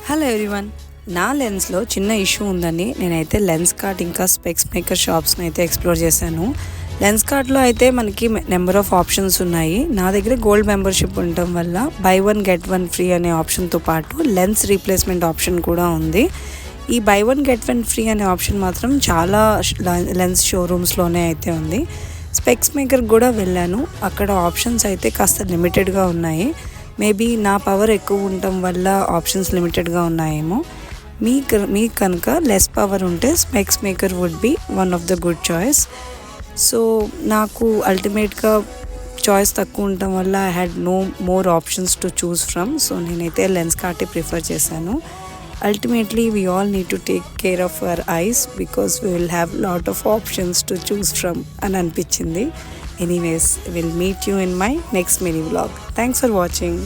Hello everyone, నా లెన్స్లో చిన్న issue ఉందని నేనైతే లెన్స్ కార్ట్ ఇంకా స్పెక్స్ మేకర్ షాప్స్ని అయితే ఎక్స్ప్లోర్ చేశాను. లెన్స్ కార్ట్లో అయితే మనకి నెంబర్ ఆఫ్ ఆప్షన్స్ ఉన్నాయి. నా దగ్గర గోల్డ్ మెంబర్షిప్ ఉండటం వల్ల by one get one free అనే ఆప్షన్తో పాటు లెన్స్ రీప్లేస్మెంట్ ఆప్షన్ కూడా ఉంది. ఈ by one get one free అనే ఆప్షన్ మాత్రం చాలా లెన్స్ షోరూమ్స్లోనే అయితే ఉంది. స్పెక్స్ మేకర్ కూడా వెళ్ళాను, అక్కడ ఆప్షన్స్ అయితే కాస్త లిమిటెడ్గా ఉన్నాయి. మేబీ నా పవర్ ఎక్కువ ఉండటం వల్ల ఆప్షన్స్ లిమిటెడ్గా ఉన్నాయేమో. మీకు కనుక లెస్ పవర్ ఉంటే specs maker would be one of the good choice. So నాకు అల్టిమేట్గా చాయిస్ తక్కువ ఉండటం వల్ల I had no more options to choose from. So నేనైతే లెన్స్ కార్టే ప్రిఫర్ చేశాను. Ultimately, we all need to take care of our eyes because we will have lot of options to choose from అని అనిపించింది. Anyways, we'll meet you in my next mini vlog. Thanks for watching.